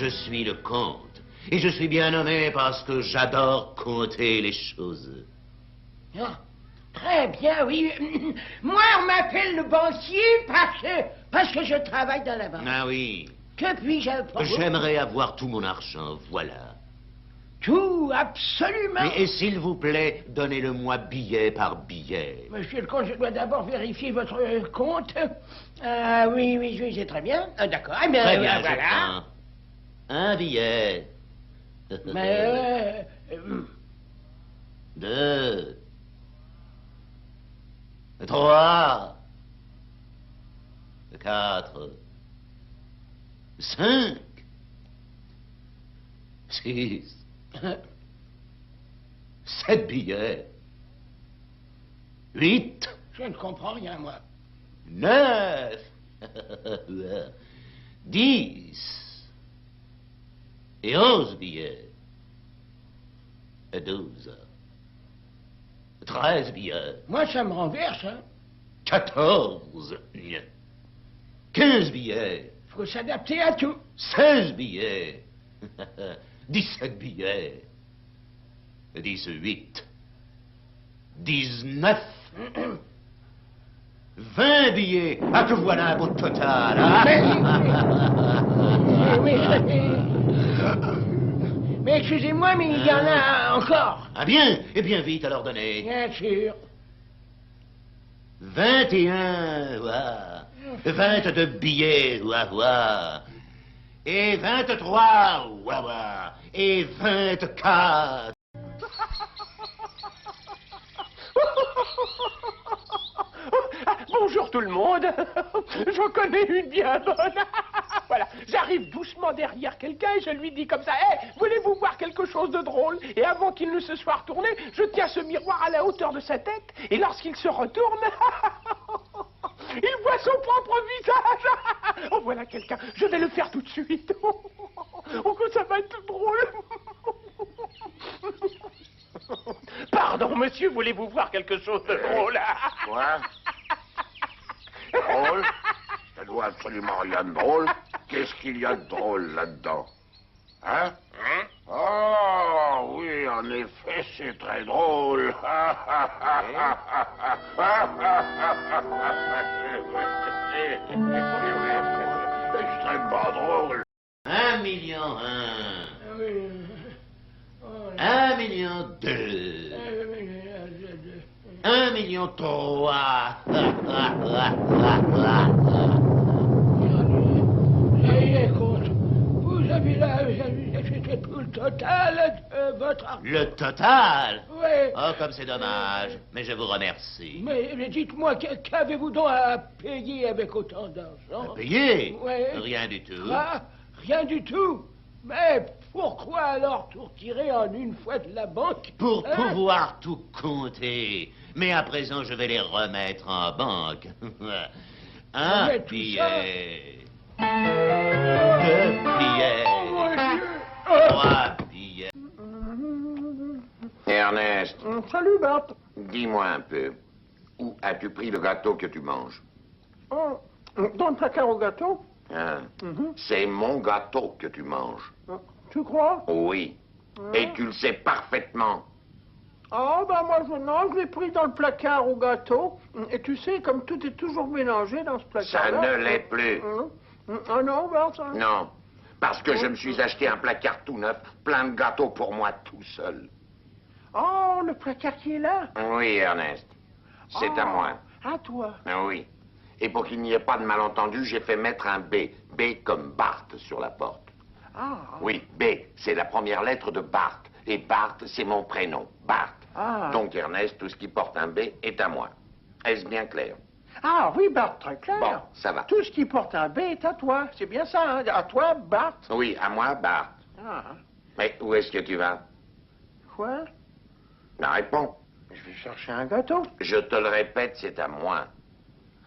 Je suis le comte. Et je suis bien nommé parce que j'adore compter les choses. Ah, très bien, oui. Moi, on m'appelle le banquier parce que je travaille dans la banque. Ah oui. Que puis-je pour vous? J'aimerais avoir tout mon argent, voilà. Tout, absolument. Et s'il vous plaît, donnez-le-moi billet par billet. Monsieur le comte, je dois d'abord vérifier votre compte. Oui, c'est très bien. Ah, d'accord. Eh bien, Très bien, je voilà. prends un billet. Mais... 2, 3, 4, 5, 6, 7 billets, 8, Je ne comprends rien, moi. 9, 10 et 11 billets, 12, 13 billets, Moi, ça me renverse, hein. 14, 15 billets, Faut s'adapter à tout. 16 billets, 17 billets, 18, 19, 20 billets. Ah, que voilà votre total. Mais excusez-moi, mais il y en a encore. Ah bien, et bien vite alors donnez. Bien sûr. 21, ouah. 22 billets, ouah, ouah. Et 23, ouah, ouah. Et 24. Bonjour tout le monde. J'en connais une bien bonne. Voilà, j'arrive doucement derrière quelqu'un et je lui dis comme ça: Hé, voulez-vous voir quelque chose de drôle? Et avant qu'il ne se soit retourné, je tiens ce miroir à la hauteur de sa tête. Et lorsqu'il se retourne, il voit son propre visage. Oh, voilà quelqu'un. Je vais le faire tout de suite. Oh, que ça va être drôle. Pardon, monsieur, voulez-vous voir quelque chose de drôle? Quoi? Drôle? Ça doit absolument rien de drôle. Qu'est-ce qu'il y a de drôle là-dedans? Hein? Oh, oui, en effet, c'est très drôle. Extrêmement drôle. 1 million 1 million 2 1 million 3 Écoute, vous avez là, c'était tout le total de votre argent. Le total? Oui. Oh, comme c'est dommage. Mais je vous remercie. Mais dites-moi, qu'avez-vous donc à payer avec autant d'argent? Payé? Oui. Rien du tout. Ah, rien du tout. Mais pourquoi alors tout retirer en une fois de la banque? Pour Hein? pouvoir tout compter. Mais à présent, je vais les remettre en banque. Un Mais tout billet. 2 billets. Oh, mon Dieu. 3 billets. Ernest, Salut, Bart. dis-moi un peu. Où as-tu pris le gâteau que tu manges? Oh, dans le placard au gâteau? Hein? C'est mon gâteau que tu manges. Tu crois? Oui. Et tu le sais parfaitement. Oh, ben moi, non, je l'ai pris dans le placard au gâteau. Et tu sais, comme tout est toujours mélangé dans ce placard. Ça ne l'est plus. Ah non, Bart, ça... Non. Parce que je me suis acheté un placard tout neuf, plein de gâteaux pour moi tout seul. Oh, le placard qui est là? Oui, Ernest. C'est à moi. À toi. Oui. Et pour qu'il n'y ait pas de malentendu, j'ai fait mettre un B. B comme Bart sur la porte. Ah. Oui, B, c'est la première lettre de Bart. Et Bart, c'est mon prénom, Bart. Ah. Donc, Ernest, tout ce qui porte un B est à moi. Est-ce bien clair? Ah oui, Bart, très clair. Bon, ça va. Tout ce qui porte un B est à toi. C'est bien ça, hein? À toi, Bart. Oui, à moi, Bart. Ah. Mais où est-ce que tu vas? Quoi? Ben, réponds. Je vais chercher un gâteau. Je te le répète, c'est à moi.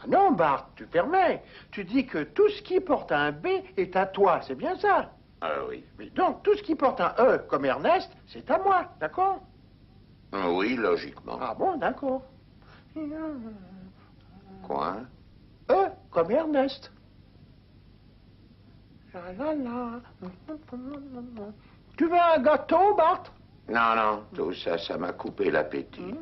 Ah non, Bart, tu permets. Tu dis que tout ce qui porte un B est à toi. C'est bien ça? Oui. Mais donc, tout ce qui porte un E, comme Ernest, c'est à moi. D'accord? Oui, logiquement. Ah bon, d'accord. Quoi? E, comme Ernest. Tu veux un gâteau, Bart? Non, non, tout ça, ça m'a coupé l'appétit.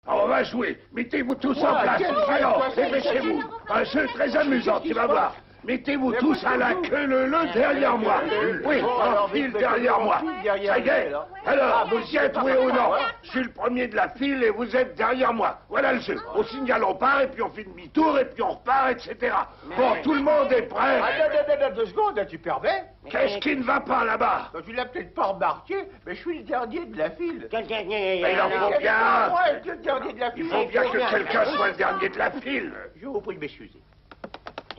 On va jouer. Mettez-vous tous en place. Alors, dépêchez-vous. Un jeu très amusant, tu vas voir. Mettez-vous tous à la queue leu derrière moi. Oui, en file derrière moi. Ça y est. Alors, vous y êtes, oui ou non? Je suis le premier de la file et vous êtes derrière moi. Voilà le jeu. Au signal, on part et puis on fait demi-tour et puis on repart, etc. Bon, tout le monde est prêt. Attends, 2 secondes, tu permets? Qu'est-ce qui ne va pas là-bas? Tu l'as peut-être pas remarqué, mais je suis le dernier de la file. Mais il en faut bien. Ouais, le dernier de la file. Il faut bien que quelqu'un soit le dernier de la file. Je vous prie de m'excuser.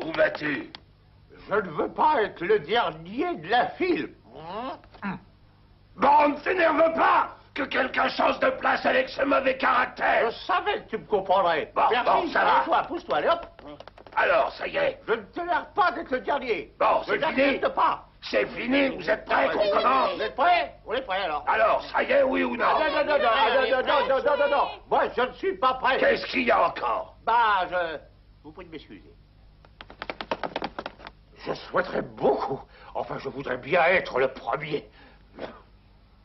Où vas-tu? Je ne veux pas être le dernier de la file. Bon, ne t'énerve pas. Que quelqu'un change de place avec ce mauvais caractère. Je savais que tu me comprendrais. Bon, Merci, ça va. Toi, pousse-toi, allez hop. Alors, ça y est. Je ne tolère pas d'être le dernier. Bon, Je c'est fini. n'accepte pas. C'est fini, vous êtes prêts qu'on commence? Vous êtes prêts? On est prêts alors. Alors, ça y est, oui ou non? Non. Moi, je ne suis pas prêt. Qu'est-ce qu'il y a encore? Bah, je vous prie de m'excuser. Je souhaiterais beaucoup, enfin je voudrais bien être le premier.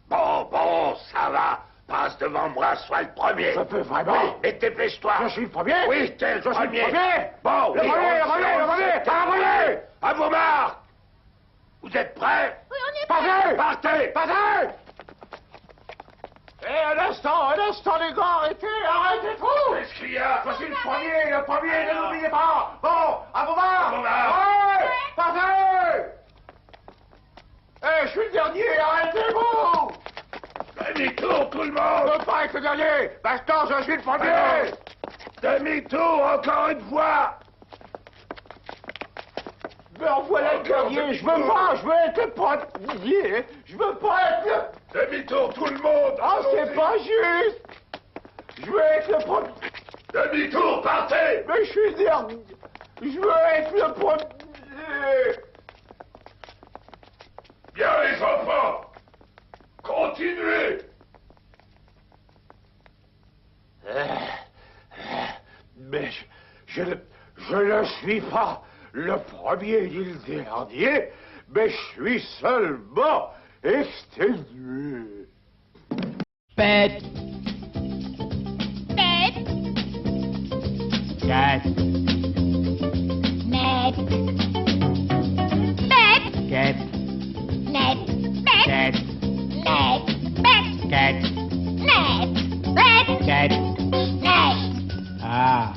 Bon, ça va. Passe devant moi, sois le premier. Je peux vraiment? Oui, mais dépêche-toi. Je suis le premier? Oui, t'es le premier. Le premier? Bon, Le oui, premier, le premier. À vos marques. Vous êtes prêts? Oui, on est Partez! Partez! Partez! Eh, un instant, les gars, arrêtez-vous! Qu'est-ce qu'il y a? Je suis le premier, ne l'oubliez pas! Bon, à vos marques! À vos marques. Ouais, partez! Eh, je suis le dernier, arrêtez-vous! Demi-tour, tout le Je monde. veux pas être le dernier! Maintenant, je suis le premier! Demi-tour, encore une fois. Mais en voilà le dernier, je veux être le premier! Je veux pas être le... Demi-tour, tout le monde. Ah, c'est Allons-y. pas juste! Je veux être le premier! Demi-tour, partez. Mais je suis le dernier! Je veux être le premier! Bien, les enfants. Continuez. Mais je ne suis pas le premier ni le dernier, mais je suis seulement exténué. Pète. Pète, Cat. net. Pète, Cat. net. Pète, Cat. net. Pète, Cat. net. Pète, Cat. net. Ah.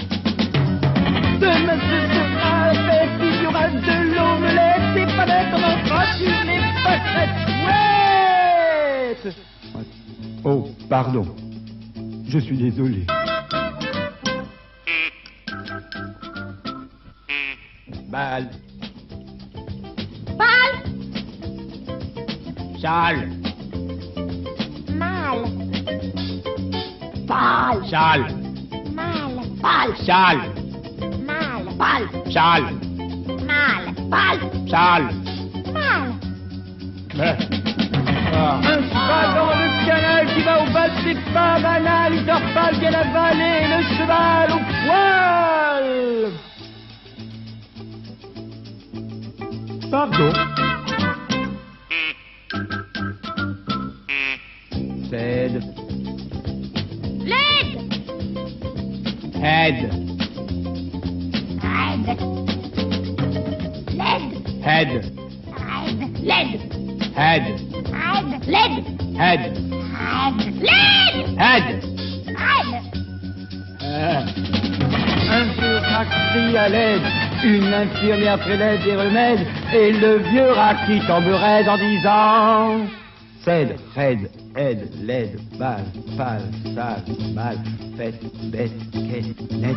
Demain ce sera la fête, il y aura de l'omelette, des palettes, on entrera sur les facettes. Ouais. Oh, pardon. Je suis désolé. Balle. Balle, Sale. mal. Balle, Sale. mal. Balle, Sale. mal. Balle, Sale. mal. Balle, Sale. mal. Un cheval dans le canal qui va au bal, c'est pas banal. Il dort pas bien avalé, le cheval au poil. Pardon. Cède. L'aide, Head. aide. L'aide, Head. aide. L'aide, Head. aide. L'aide, Head. aide. L'aide, Head. aide. Un vieux rat crie à l'aide, une infirmière prélève des remèdes, et le vieux rat qui tombe raide en disant cède, raide, aide, l'aide, balle, pâle, sale, mal, fête, bête, quête, net.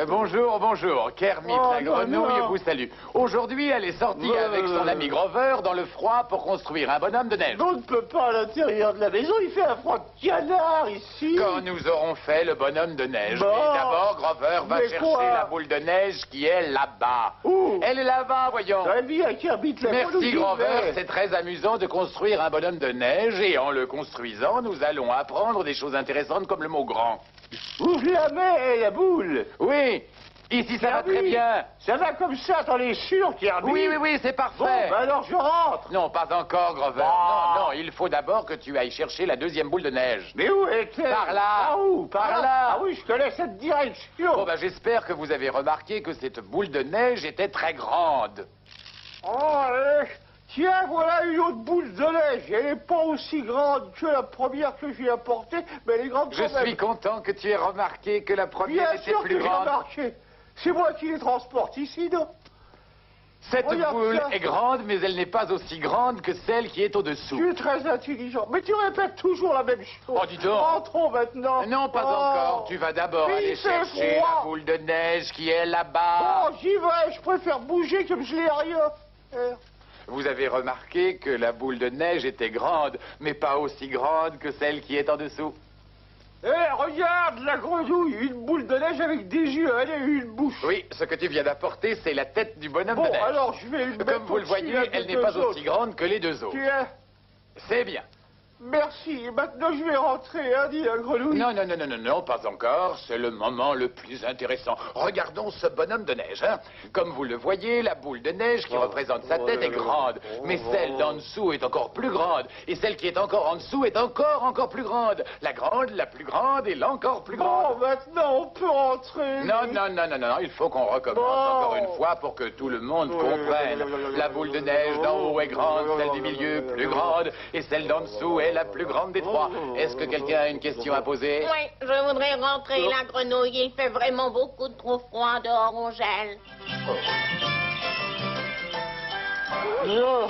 Bonjour, bonjour. Kermit la grenouille vous salue. Aujourd'hui, elle est sortie avec son ami Grover dans le froid pour construire un bonhomme de neige. On ne peut pas à l'intérieur de la maison, il fait un froid de canard ici. Quand nous aurons fait le bonhomme de neige. Bon. Mais d'abord, Grover va Mais chercher quoi? la boule de neige qui est là-bas. Où? Elle est là-bas, voyons. Très bien, Kermit la Merci grenouille. Grover, c'est très amusant de construire un bonhomme de neige et en le construisant, nous allons apprendre des choses intéressantes comme le mot grand. Ouvre la main, la boule. Oui, ici ça va très bien. Ça va comme ça, t'en es sûr, Kermit? Oui, c'est Bon, parfait. bah alors je rentre. Non, pas encore, Grover. Ah. Non, il faut d'abord que tu ailles chercher la deuxième boule de neige. Mais où est-elle? Par là. Ah, où? Par là. Ah oui, je connais cette direction. Bon, j'espère que vous avez remarqué que cette boule de neige était très grande. Oh, tiens, voilà une autre boule de neige. Elle n'est pas aussi grande que la première que j'ai apportée, mais elle est grande Je quand même. suis content que tu aies remarqué que la première Bien était sûr que plus j'ai grande. remarqué. C'est moi qui les transporte ici, non? Cette Regarde boule ça. est grande, mais elle n'est pas aussi grande que celle qui est au-dessous. Tu es très intelligent, mais tu répètes toujours la même chose. Oh, dis donc. Entrons maintenant. Non, pas Oh. encore. Tu vas d'abord Mais aller il fait chercher froid. la boule de neige qui est là-bas. Bon, j'y vais, je préfère bouger comme je n'ai rien. Vous avez remarqué que la boule de neige était grande, mais pas aussi grande que celle qui est en dessous. Regarde la grenouille, une boule de neige avec des yeux, elle a une bouche. Oui, ce que tu viens d'apporter, c'est la tête du bonhomme Bon, de neige. alors je vais une Comme vous le voyez, elle n'est pas aussi grande que les deux autres. Tiens, C'est bien. merci. Maintenant je vais rentrer, hein, dit la grenouille. Non, pas encore. C'est le moment le plus intéressant. Regardons ce bonhomme de neige. Hein. Comme vous le voyez, la boule de neige qui représente sa tête est grande. Mais celle d'en dessous est encore plus grande. Et celle qui est encore en dessous est encore plus grande. La grande, la plus grande et l'encore plus grande. Bon, maintenant on peut rentrer. Non, il faut qu'on recommence encore une fois pour que tout le monde comprenne. La boule de neige d'en haut est grande, celle du milieu plus grande, et celle d'en dessous est la plus grande des trois. Est-ce que quelqu'un a une question à poser? Oui, je voudrais rentrer la grenouille. Il fait vraiment beaucoup trop froid dehors, on gèle. Non.